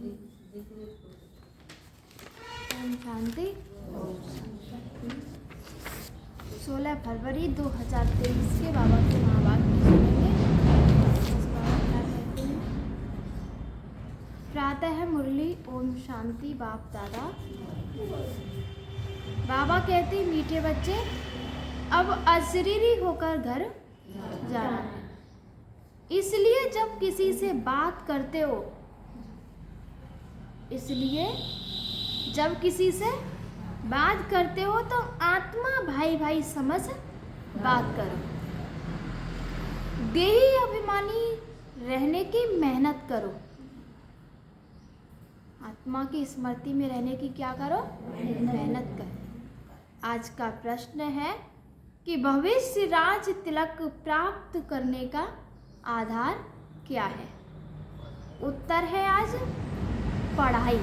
ओम शांति। 16 फरवरी 2023 के बाबा के महावाक्य सुनेंगे। बाबा क्या कहते हैं? प्रातः मुरली ओम शांति बाप दादा। बाबा कहते हैं, मीठे बच्चे, अब अशरीरी होकर घर जाना है। इसलिए जब किसी से बात करते हो, तो आत्मा भाई भाई समझ बात करो। देही अभिमानी रहने की मेहनत करो। आत्मा की स्मृति में रहने की क्या करो? मेहनत करो। आज का प्रश्न है कि भविष्य राज तिलक प्राप्त करने का आधार क्या है? उत्तर है आज पढ़ाई।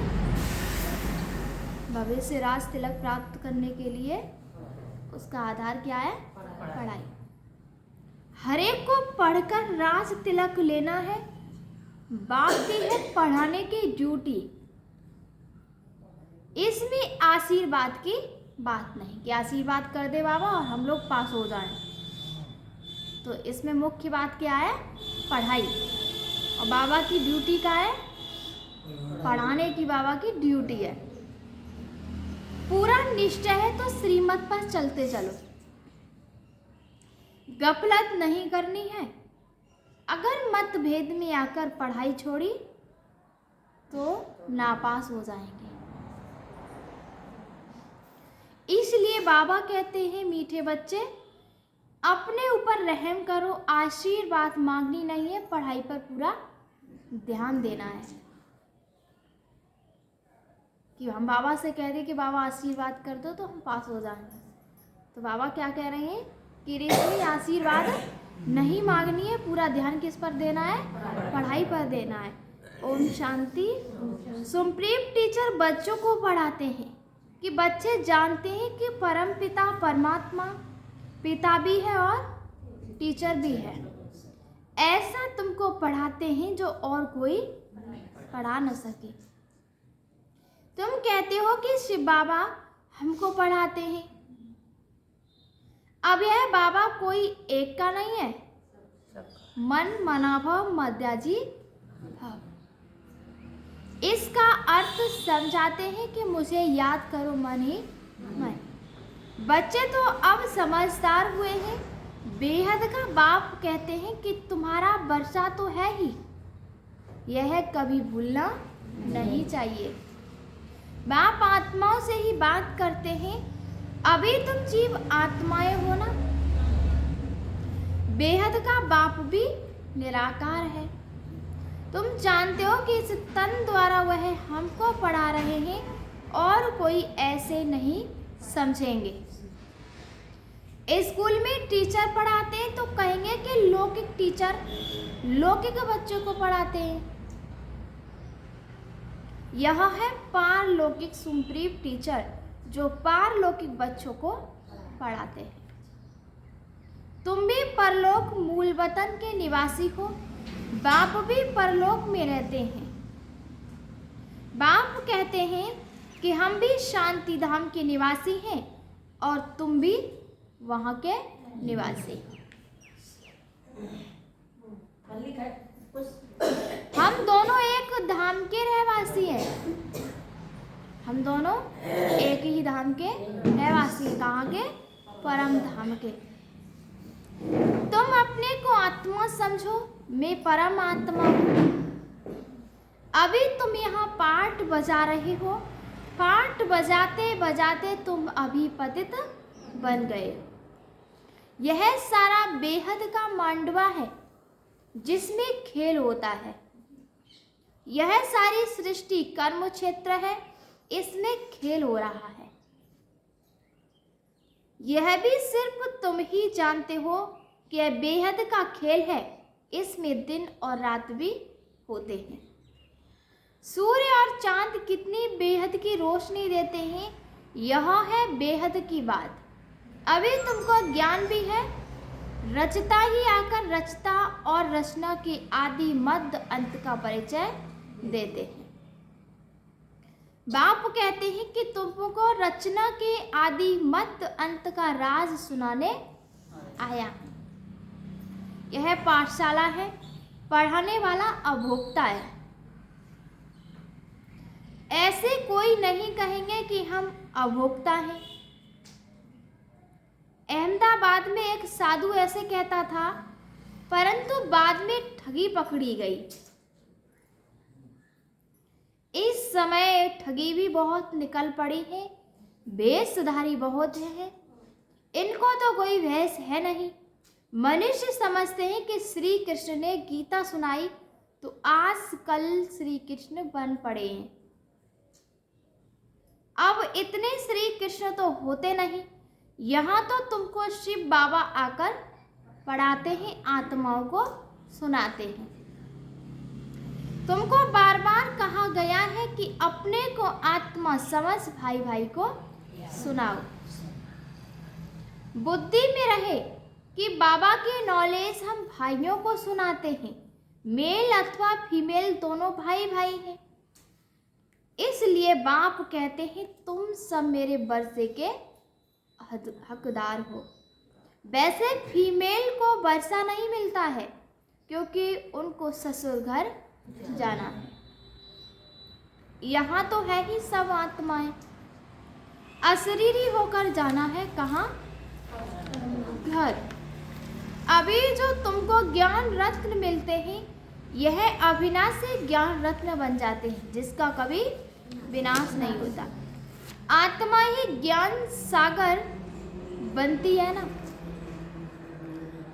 भविष्य राज तिलक प्राप्त करने के लिए उसका आधार क्या है? पढ़ाई। हर एक को पढ़कर राज तिलक लेना है। बाकी है पढ़ाने की ड्यूटी। इसमें आशीर्वाद की बात नहीं कि आशीर्वाद कर दे बाबा और हम लोग पास हो जाएं। तो इसमें मुख्य बात क्या है? पढ़ाई। और बाबा की ड्यूटी क्या है? पढ़ाने की बाबा की ड्यूटी है। पूरा निश्चय है तो श्रीमत पर चलते चलो। गफलत नहीं करनी है। अगर मतभेद में आकर पढ़ाई छोड़ी तो नापास हो जाएंगे। इसलिए बाबा कहते हैं, मीठे बच्चे, अपने ऊपर रहम करो। आशीर्वाद मांगनी नहीं है, पढ़ाई पर पूरा ध्यान देना है। कि हम बाबा से कह रहे कि बाबा आशीर्वाद कर दो तो हम पास हो जाएंगे। तो बाबा क्या कह रहे हैं कि रेशमी आशीर्वाद नहीं मांगनी है, पूरा ध्यान किस पर देना है? पढ़ाई पर देना है। ओम शांति। सुप्रीम टीचर बच्चों को पढ़ाते हैं कि बच्चे जानते हैं कि परम पिता परमात्मा पिता भी है और टीचर भी है। ऐसा तुमको पढ़ाते हैं जो और कोई पढ़ा न सके। तुम कहते हो कि शिव बाबा हमको पढ़ाते हैं। अब यह बाबा कोई एक का नहीं है। मन मनाभव मध्याजी भाव। इसका अर्थ समझाते हैं कि मुझे याद करो मन ही मन। बच्चे तो अब समझदार हुए हैं। बेहद का बाप कहते हैं कि तुम्हारा वर्षा तो है ही, यह कभी भूलना नहीं चाहिए। बाप आत्माओं से ही बात करते हैं। अभी तुम जीव आत्माएं हो ना। बेहद का बाप भी निराकार है। तुम जानते हो कि इस तन द्वारा वह हमको पढ़ा रहे हैं और कोई ऐसे नहीं समझेंगे। स्कूल में टीचर पढ़ाते हैं तो कहेंगे कि लौकिक टीचर लौकिक बच्चों को पढ़ाते हैं। यह है पारलौकिक सुप्रीम टीचर जो पारलौकिक बच्चों को पढ़ाते हैं। तुम भी परलोक मूल वतन के निवासी हो। बाप भी परलोक में रहते हैं। बाप कहते हैं कि हम भी शांति धाम के निवासी हैं और तुम भी वहाँ के निवासी। हम दोनों एक धाम के रहवासी हैं। हम दोनों एक ही धाम के रहवासी हैं। कहाँ के? परम धाम के। तुम अपने को आत्मा समझो, मैं परम आत्मा हूँ। अभी तुम यहाँ पाठ बजा रहे हो। पाठ बजाते बजाते तुम अभी पतित बन गए। यह सारा बेहद का मांडवा है जिसमें खेल होता है। यह सारी सृष्टि कर्म क्षेत्र है, इसमें खेल हो रहा है। यह भी सिर्फ तुम ही जानते हो कि यह बेहद का खेल है। इसमें दिन और रात भी होते हैं। सूर्य और चांद कितनी बेहद की रोशनी देते हैं, यह है बेहद की बात। अभी तुमको ज्ञान भी है। रचता ही आकर रचता और रचना के आदि मध्य अंत का परिचय देते हैं। बाप कहते हैं कि तुमको रचना के आदि मत अंत का राज सुनाने आया। यह पाठशाला है, पढ़ाने वाला अभोक्ता है। ऐसे कोई नहीं कहेंगे कि हम अभोक्ता हैं। अहमदाबाद में एक साधु ऐसे कहता था, परंतु बाद में ठगी पकड़ी गई। इस समय ठगी भी बहुत निकल पड़ी है, वेशधारी बहुत है, इनको तो कोई भैंस है नहीं। मनुष्य समझते हैं कि श्री कृष्ण ने गीता सुनाई तो आजकल श्री कृष्ण बन पड़े हैं। अब इतने श्री कृष्ण तो होते नहीं। यहाँ तो तुमको शिव बाबा आकर पढ़ाते हैं, आत्माओं को सुनाते हैं। तुमको बार बार कहा गया है कि अपने को आत्मा समझ भाई भाई को सुनाओ। बुद्धि में रहे कि बाबा की नॉलेज हम भाइयों को सुनाते हैं। मेल अथवा फीमेल दोनों भाई भाई हैं। इसलिए बाप कहते हैं तुम सब मेरे वर्षे के हकदार हो। वैसे फीमेल को वर्षा नहीं मिलता है क्योंकि उनको ससुर घर जाना है। यहाँ तो है ही सब आत्माएं, अशरीरी होकर जाना है कहाँ? घर। अभी जो तुमको ज्ञान रत्न मिलते हैं, यह अविनाशी ज्ञान रत्न बन जाते हैं जिसका कभी विनाश नहीं होता। आत्मा ही ज्ञान सागर बनती है ना।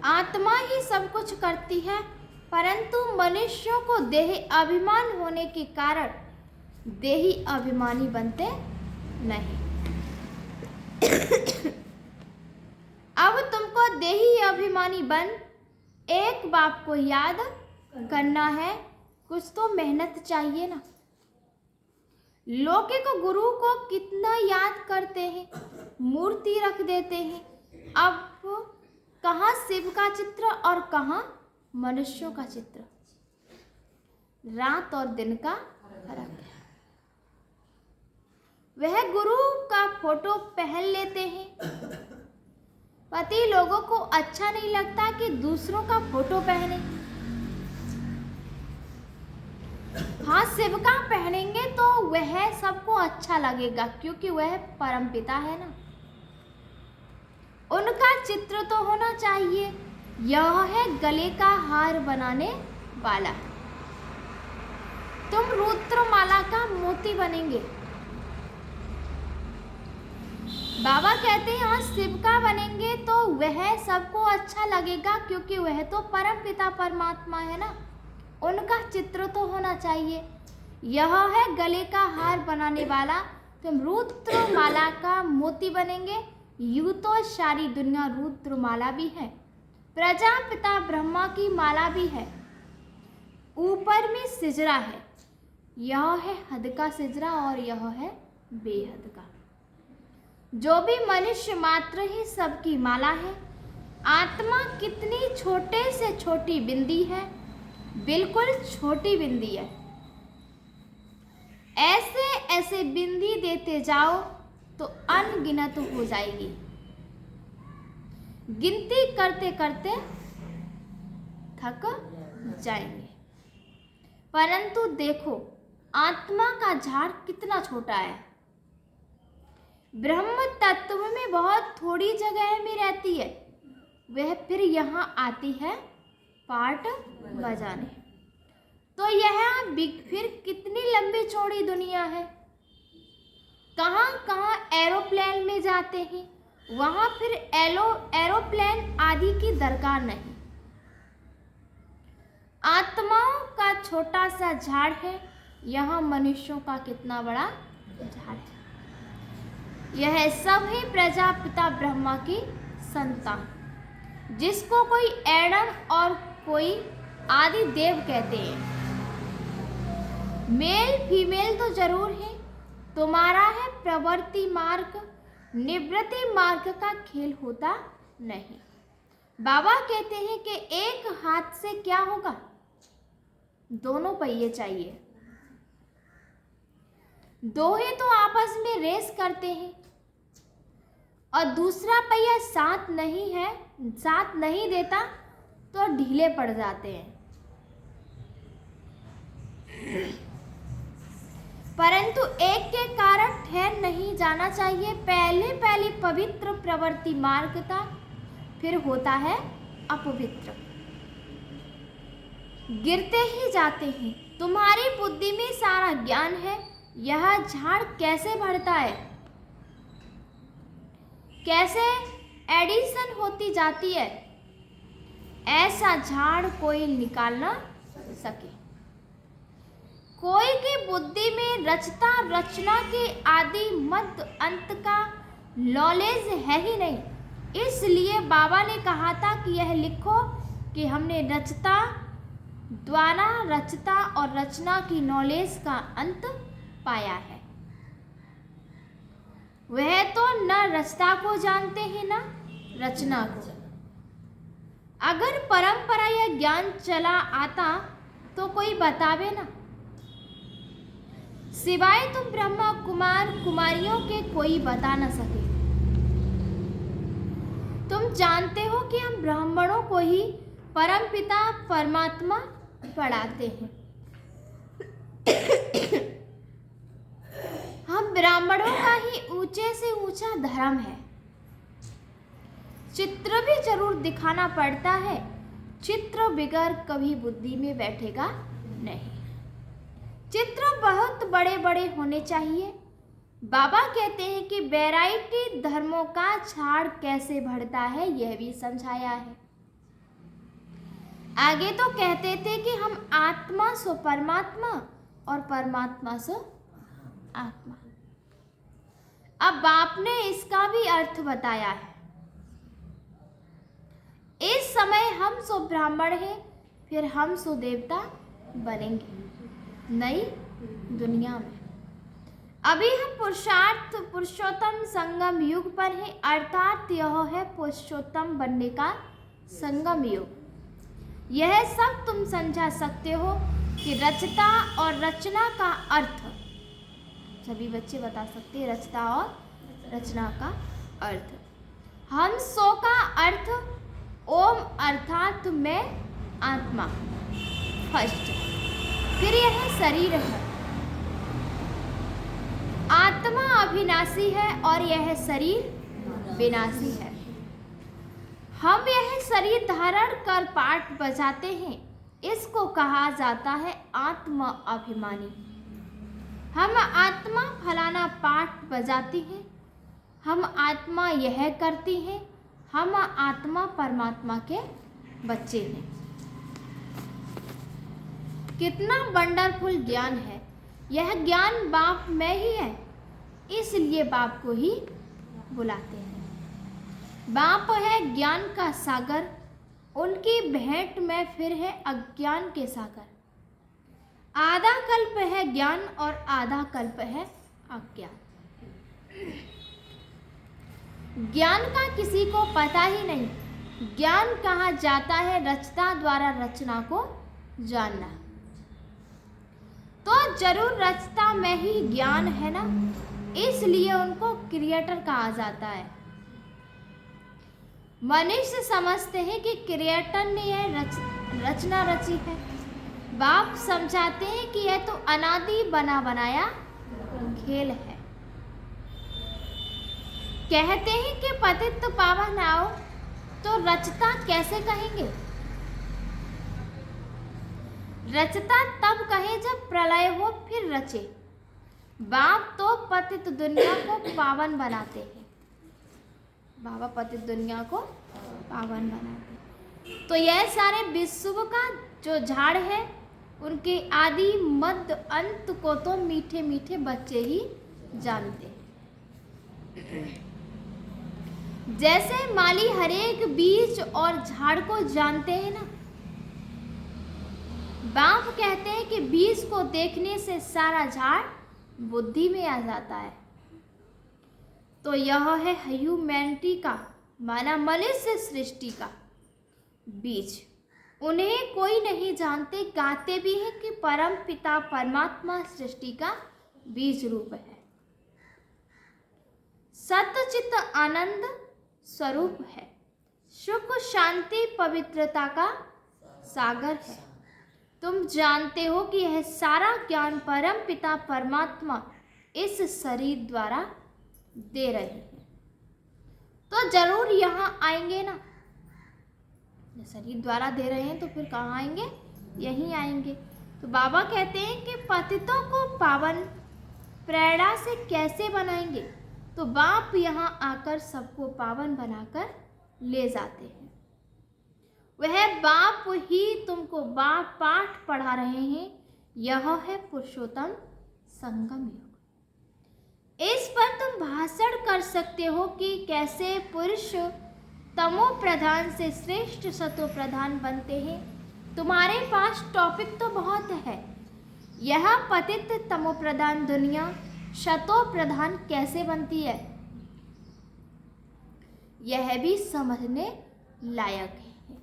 आत्मा ही सब कुछ करती है, परंतु मनुष्यों को देही अभिमान होने के कारण देही अभिमानी बनते नहीं। अब तुमको देही अभिमानी बन एक बाप को याद करना है। कुछ तो मेहनत चाहिए ना। लौकिक गुरु को कितना याद करते हैं, मूर्ति रख देते हैं। अब कहाँ शिव का चित्र और कहाँ मनुष्यों का चित्र। रात और दिन का फर्क है। वह गुरु का फोटो पहन लेते हैं। पति लोगों को अच्छा नहीं लगता कि दूसरों का फोटो पहने। हाँ, शिव का पहनेंगे तो वह सबको अच्छा लगेगा क्योंकि वह परमपिता है ना। उनका चित्र तो होना चाहिए। यह है गले का हार बनाने वाला। तुम रुद्रमाला का मोती बनेंगे। बाबा कहते हैं हाँ, शिव का बनेंगे तो वह सबको अच्छा लगेगा क्योंकि वह तो परम पिता परमात्मा है ना। उनका चित्र तो होना चाहिए। यह है गले का हार बनाने वाला। तुम रुद्रमाला का मोती बनेंगे। यूं तो सारी दुनिया रुद्रमाला भी है, प्रजापिता ब्रह्मा की माला भी है, ऊपर में सिजरा है। यह है हद का सिजरा और यह है बेहद का। जो भी मनुष्य मात्र ही सबकी माला है। आत्मा कितनी छोटे से छोटी बिंदी है, बिल्कुल छोटी बिंदी है। ऐसे ऐसे बिंदी देते जाओ तो अनगिनत हो जाएगी। गिनती करते करते थक जाएंगे। परंतु देखो आत्मा का झाड़ कितना छोटा है। ब्रह्म तत्व में बहुत थोड़ी जगह में रहती है। वह फिर यहाँ आती है पार्ट बजाने। तो यह फिर कितनी लंबी चौड़ी दुनिया है। कहाँ कहाँ एरोप्लेन में जाते हैं, वहाँ फिर एरोप्लेन आदि की दरकार नहीं। आत्माओं का छोटा सा झाड़ है, यहाँ मनुष्यों का कितना बड़ा झाड़ है। यह सब ही प्रजापिता ब्रह्मा की संतान, जिसको कोई एडम और कोई आदि देव कहते हैं। मेल फीमेल तो जरूर है। तुम्हारा है प्रवृत्ति मार्ग, निवृत्ति मार्ग का खेल होता नहीं। बाबा कहते हैं कि एक हाथ से क्या होगा, दोनों पहिए चाहिए। दोहे तो आपस में रेस करते हैं और दूसरा पहिया साथ नहीं देता तो ढीले पड़ जाते हैं। परंतु एक के कारण ठहर नहीं जाना चाहिए। पहले पवित्र प्रवृत्ति मार्ग था, फिर होता है अपवित्र, गिरते ही जाते हैं। तुम्हारी बुद्धि में सारा ज्ञान है, यह झाड़ कैसे बढ़ता है, कैसे एडिशन होती जाती है, ऐसा झाड़ कोई निकाल ना सके। कोई की बुद्धि में रचना के आदि मध्य अंत का नॉलेज है ही नहीं, इसलिए बाबा ने कहा था कि यह लिखो कि हमने रचता द्वारा रचता और रचना की नॉलेज का अंत पाया है। वह तो न रचता को जानते हैं न रचना को। अगर परंपरा या ज्ञान चला आता तो कोई बतावे ना, सिवाय तुम ब्रह्मा कुमार कुमारियों के कोई बता न सके। तुम जानते हो कि हम ब्राह्मणों को ही परमपिता परमात्मा पढ़ाते हैं। हम ब्राह्मणों का ही ऊंचे से ऊंचा धर्म है। चित्र भी जरूर दिखाना पड़ता है, चित्र बिगर कभी बुद्धि में बैठेगा नहीं। चित्र बहुत बड़े बड़े होने चाहिए। बाबा कहते हैं कि वैरायटी धर्मों का झाड़ कैसे बढ़ता है, यह भी समझाया है। आगे तो कहते थे कि हम आत्मा सो परमात्मा और परमात्मा सो आत्मा। अब बाप ने इसका भी अर्थ बताया है। इस समय हम सो ब्राह्मण हैं, फिर हम सो देवता बनेंगे नई दुनिया में। अभी हम पुरुषोत्तम संगम युग पर हैं, अर्थात यह है पुरुषोत्तम बनने का संगम युग। यह सब तुम समझा सकते हो कि रचता और रचना का अर्थ, सभी बच्चे बता सकते हैं रचता और रचना का अर्थ। हम सो का अर्थ ओम अर्थात मैं आत्मा फर्स्ट, फिर यह शरीर है। आत्मा अविनाशी है और यह शरीर विनाशी है। हम यह शरीर धारण कर पाठ बजाते हैं, इसको कहा जाता है आत्मा अभिमानी। हम आत्मा फलाना पाठ बजाती हैं, हम आत्मा यह करती हैं, हम आत्मा परमात्मा के बच्चे हैं। कितना वंडरफुल ज्ञान है। यह ज्ञान बाप में ही है, इसलिए बाप को ही बुलाते हैं। बाप है ज्ञान का सागर, उनकी भेंट में फिर है अज्ञान के सागर। आधा कल्प है ज्ञान और आधा कल्प है अज्ञान। ज्ञान का किसी को पता ही नहीं। ज्ञान कहा जाता है रचता द्वारा रचना को जानना। तो जरूर रचता में ही ज्ञान है ना, इसलिए उनको क्रिएटर कहा जाता है। मनुष्य समझते हैं कि क्रिएटर ने यह रचना रची है। बाप समझाते हैं कि यह तो अनादि बना बनाया खेल है। कहते हैं कि पतित तो पावन आओ, तो रचता कैसे कहेंगे? रचता तब कहे जब प्रलय हो फिर रचे। बाप तो पतित दुनिया को पावन बनाते हैं। बाबा पतित दुनिया को पावन बनाते। तो यह सारे विश्व का जो झाड़ है, उनके आदि मध्य अंत को तो मीठे मीठे बच्चे ही जानते हैं। जैसे माली हरेक बीज और झाड़ को जानते हैं ना, बाप कहते हैं कि बीज को देखने से सारा झाड़ बुद्धि में आ जाता है। तो यह है ह्यूमैनिटी का, माना मनुष्य सृष्टि का बीज। उन्हें कोई नहीं जानते, गाते भी हैं कि परम पिता परमात्मा सृष्टि का बीज रूप है, सत्य चित्त आनंद स्वरूप है, सुख शांति पवित्रता का सागर है। तुम जानते हो कि यह सारा ज्ञान परम पिता परमात्मा इस शरीर द्वारा दे रहे हैं, तो जरूर यहाँ आएंगे ना। शरीर द्वारा दे रहे हैं तो फिर कहाँ आएंगे? यहीं आएंगे। तो बाबा कहते हैं कि पतितों को पावन प्रेरणा से कैसे बनाएंगे? तो बाप यहाँ आकर सबको पावन बनाकर ले जाते हैं। वह बाप ही तुमको बाप पाठ पढ़ा रहे हैं। यह है पुरुषोत्तम संगम योग। इस पर तुम भाषण कर सकते हो कि कैसे पुरुष तमो प्रधान से श्रेष्ठ सतो प्रधान बनते हैं। तुम्हारे पास टॉपिक तो बहुत है। यह पतित तमो प्रधान दुनिया शतो प्रधान कैसे बनती है, यह भी समझने लायक है।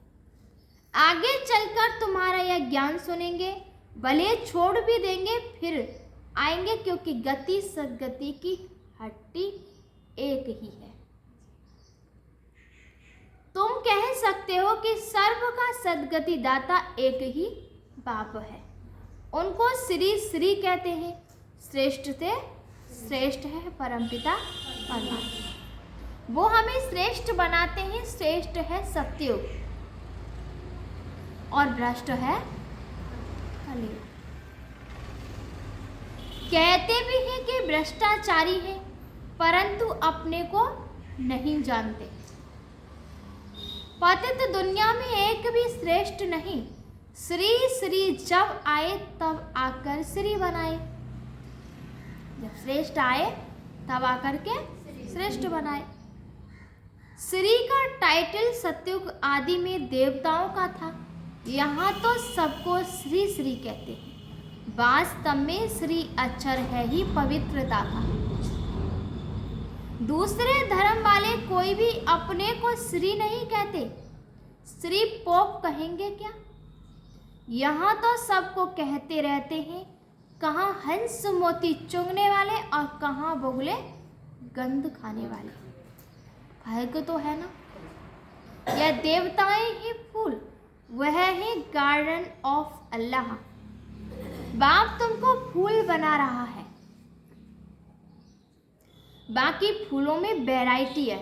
आगे चलकर तुम्हारा यह ज्ञान सुनेंगे, भले छोड़ भी देंगे फिर आएंगे, क्योंकि गति सदगति की हड्डी एक ही है। तुम कह सकते हो कि सर्व का सदगति दाता एक ही बाप है। उनको श्री श्री कहते हैं। श्रेष्ठ से श्रेष्ठ है परमपिता परमात्मा। वो हमें श्रेष्ठ बनाते हैं। श्रेष्ठ है सत्ययुग और भ्रष्ट है कलयुग। कहते भी हैं कि भ्रष्टाचारी है, परंतु अपने को नहीं जानते। पतित दुनिया में एक भी श्रेष्ठ नहीं। श्री श्री जब आए तब आकर श्री बनाए। जब श्रेष्ठ आए तब आकर के श्रेष्ठ बनाए। श्री का टाइटल सतयुग आदि में देवताओं का था। यहाँ तो सबको श्री श्री कहते हैं। वास्तव में श्री अक्षर है ही पवित्रता का। दूसरे धर्म वाले कोई भी अपने को श्री नहीं कहते। श्री पोप कहेंगे क्या? यहाँ तो सबको कहते रहते हैं। कहाँ हंस मोती चुंगने वाले और कहाँ बुगले गंध खाने वाले। फर्क तो है ना। यह देवताएं ही फूल, वह है गार्डन ऑफ अल्लाह। बाप तुमको फूल बना रहा है। बाकी फूलों में वैरायटी है।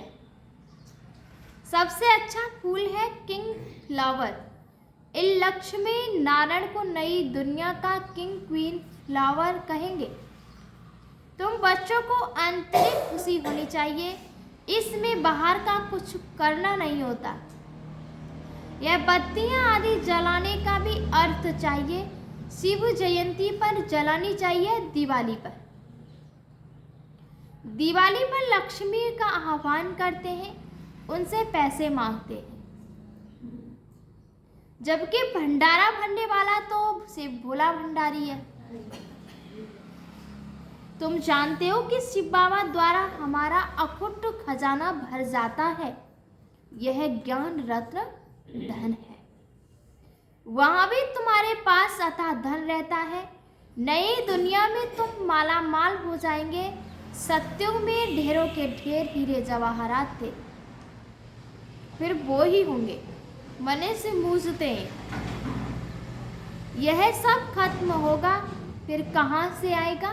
सबसे अच्छा फूल है किंग फ्लावर। इस लक्ष्य में नारायण को नई दुनिया का किंग क्वीन फ्लावर कहेंगे। तुम बच्चों को आंतरिक खुशी होनी चाहिए। इसमें बाहर का कुछ करना नहीं होता। यह बत्तियां आदि जलाने का भी अर्थ चाहिए। शिव जयंती पर जलानी चाहिए। दिवाली पर लक्ष्मी का आह्वान करते हैं, उनसे पैसे मांगते हैं। जबकि भंडारा भरने वाला तो शिव भोला भंडारी है। तुम जानते हो कि शिव बाबा द्वारा हमारा अखुट खजाना भर जाता है। यह ज्ञान रत्न धन है। वहां भी तुम्हारे पास अथाह धन रहता है। नई दुनिया में तुम माला माल हो जाएंगे। सतयुग में ढेरों के ढेर हीरे जवाहरात थे, फिर वो ही होंगे। मने से मूझते हैं। यह सब खत्म होगा, फिर कहाँ से आएगा?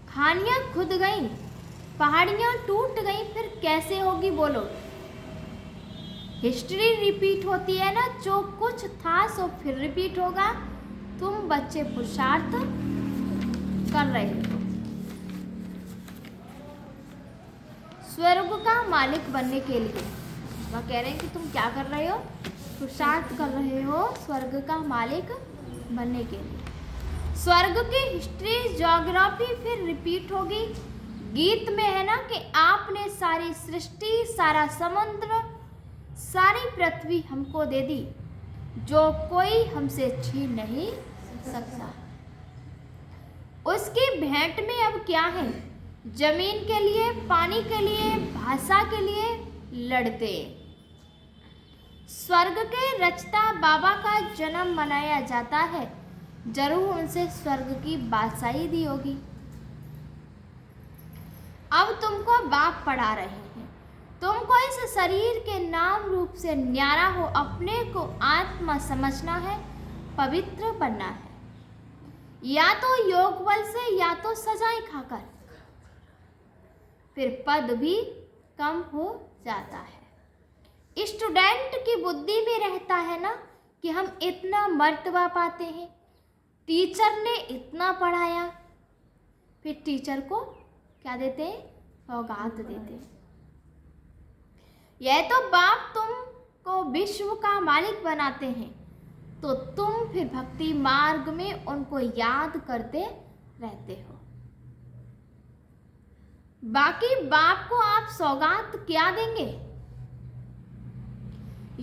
खानियां खुद गई, पहाड़ियां टूट गई, फिर कैसे होगी बोलो? हिस्ट्री रिपीट होती है ना। जो कुछ था सो फिर रिपीट होगा। तुम बच्चे पुरुषार्थ कर रहे हो स्वर्ग का मालिक बनने के लिए। वह कह रहे हैं कि तुम क्या कर रहे हो? पुरुषार्थ कर रहे हो स्वर्ग का मालिक बनने के लिए। स्वर्ग की हिस्ट्री ज्योग्राफी फिर रिपीट होगी। गीत में है ना कि आपने सारी सृष्टि, सारा समुद्र, सारी पृथ्वी हमको दे दी, जो कोई हमसे छीन नहीं सकता। उसकी भेंट में अब क्या है? जमीन के लिए, पानी के लिए, भाषा के लिए लड़ते। स्वर्ग के रचता बाबा का जन्म मनाया जाता है। जरूर उनसे स्वर्ग की बादशाही दी होगी। अब तुमको बाप पढ़ा रहे हैं, तुमको इस शरीर के नाम रूप से न्यारा हो अपने को आत्मा समझना है, पवित्र बनना है, या तो योग बल से या तो सजाएं खाकर। फिर पद भी कम हो जाता है। स्टूडेंट की बुद्धि में रहता है ना कि हम इतना मर्तबा पाते हैं, टीचर ने इतना पढ़ाया, फिर टीचर को क्या देते हैं? सौगात देते हैं। यह तो बाप तुमको विश्व का मालिक बनाते हैं, तो तुम फिर भक्ति मार्ग में उनको याद करते रहते हो। बाकी बाप को आप सौगात क्या देंगे?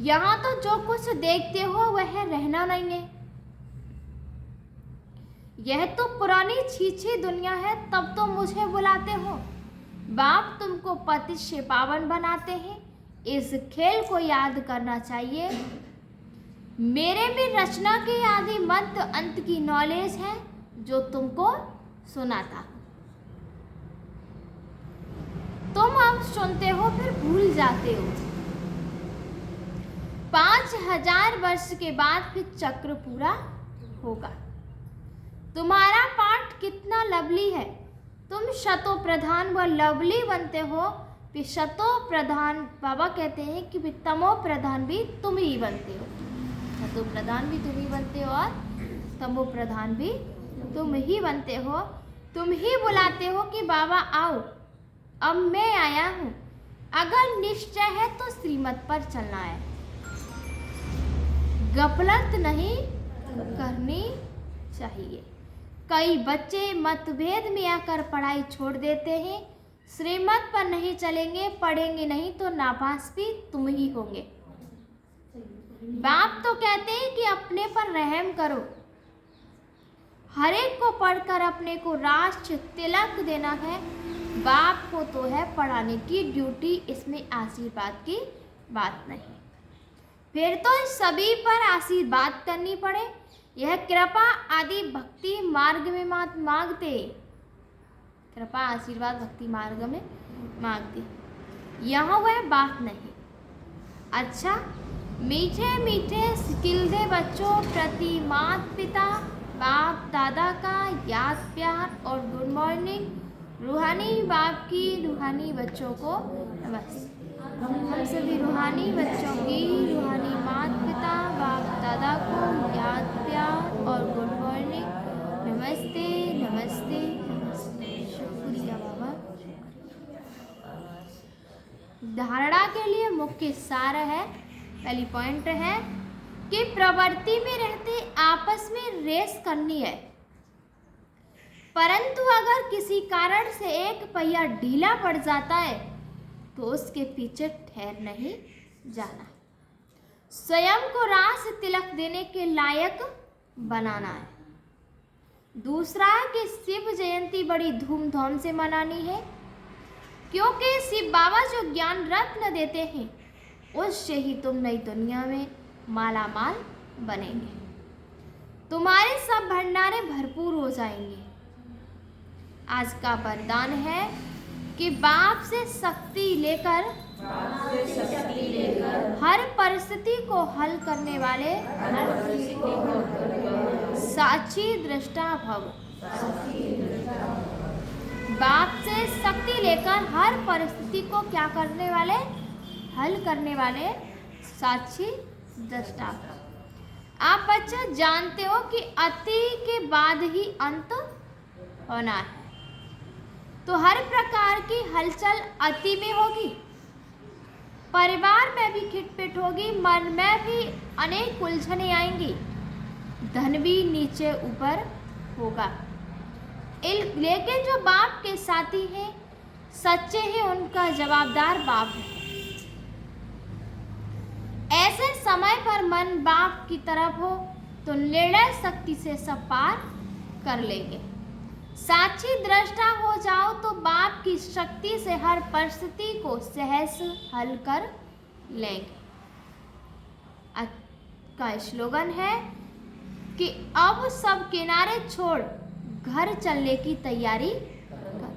यहाँ तो जो कुछ देखते हो वह रहना नहीं है। यह तो पुरानी छीछी दुनिया है, तब तो मुझे बुलाते हो। बाप तुमको पति से पावन बनाते हैं, इस खेल को याद करना चाहिए। मेरे में रचना के आदि मध्य अंत की नॉलेज है जो तुमको सुनाता। तुम अब सुनते हो फिर भूल जाते हो। 5000 वर्ष के बाद फिर चक्र पूरा होगा। तुम्हारा पाठ कितना लवली है। तुम शतो प्रधान व लवली बनते हो, फिर शतो प्रधान बाबा कहते हैं कि तमो प्रधान भी तुम ही बनते हो। शतो प्रधान भी तुम ही बनते हो और तमो प्रधान भी तुम ही बनते हो। तुम ही बुलाते हो कि बाबा आओ, अब मैं आया हूँ। अगर निश्चय है तो श्रीमत पर चलना है, गफलत नहीं करनी चाहिए। कई बच्चे मतभेद में आकर पढ़ाई छोड़ देते हैं। श्रीमत पर नहीं चलेंगे, पढ़ेंगे नहीं तो नापास भी तुम ही होंगे। बाप तो कहते हैं कि अपने पर रहम करो। हर एक को पढ़कर अपने को राष्ट्र तिलक देना है। बाप को तो है पढ़ाने की ड्यूटी, इसमें आशीर्वाद की बात नहीं। फिर तो सभी पर आशीर्वाद करनी पड़े। यह कृपा आदि भक्ति मार्ग में मांगते, कृपा आशीर्वाद भक्ति मार्ग में मांगते, यहाँ वह बात नहीं। अच्छा, मीठे मीठे स्किल दे बच्चों प्रति माता पिता बाप दादा का याद प्यार और गुड मॉर्निंग। रूहानी बाप की रूहानी बच्चों को नमस्ते। हम सभी रूहानी बच्चों की रूहानी माता पिता बाप दादा को याद प्यार और गुड मॉर्निंग। नमस्ते नमस्ते नमस्ते। शुक्रिया बाबा। धारणा के लिए मुख्य सार है, पहली पॉइंट है कि प्रवृत्ति में रहते आपस में रेस करनी है, परंतु अगर किसी कारण से एक पहिया ढीला पड़ जाता है तो उसके पीछे ठहर नहीं जाना। स्वयं को रास तिलक देने के लायक बनाना है। दूसरा है कि शिव जयंती बड़ी धूमधाम से मनानी है, क्योंकि शिव बाबा जो ज्ञान रत्न देते हैं उससे ही तुम नई दुनिया में माला माल बनेंगे। तुम्हारे सब भंडारे भरपूर हो जाएंगे। आज का वरदान है कि बाप से शक्ति लेकर हर परिस्थिति को हल करने वाले साक्षी दृष्टा भव। बाप से शक्ति लेकर हर परिस्थिति को क्या करने वाले? हल करने वाले साक्षी दृष्टा भव। आप बच्चा जानते हो कि अति के बाद ही अंत होना है, तो हर प्रकार की हलचल अति में होगी। परिवार में भी खिटपिट होगी, मन में भी अनेक उलझने आएंगी, धन भी नीचे ऊपर होगा। लेकिन जो बाप के साथी हैं, सच्चे हैं, उनका जवाबदार बाप है। ऐसे समय पर मन बाप की तरफ हो तो निर्णय शक्ति से सब पार कर लेंगे। साक्षी दृष्टा हो जाओ तो बाप की शक्ति से हर परिस्थिति को सहज हल कर लेंगे। का स्लोगन है कि अब सब किनारे छोड़ घर चलने की तैयारी कर।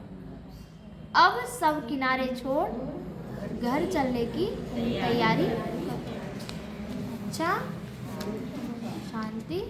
अब सब किनारे छोड़ घर चलने की तैयारी कर। अच्छा, शांति।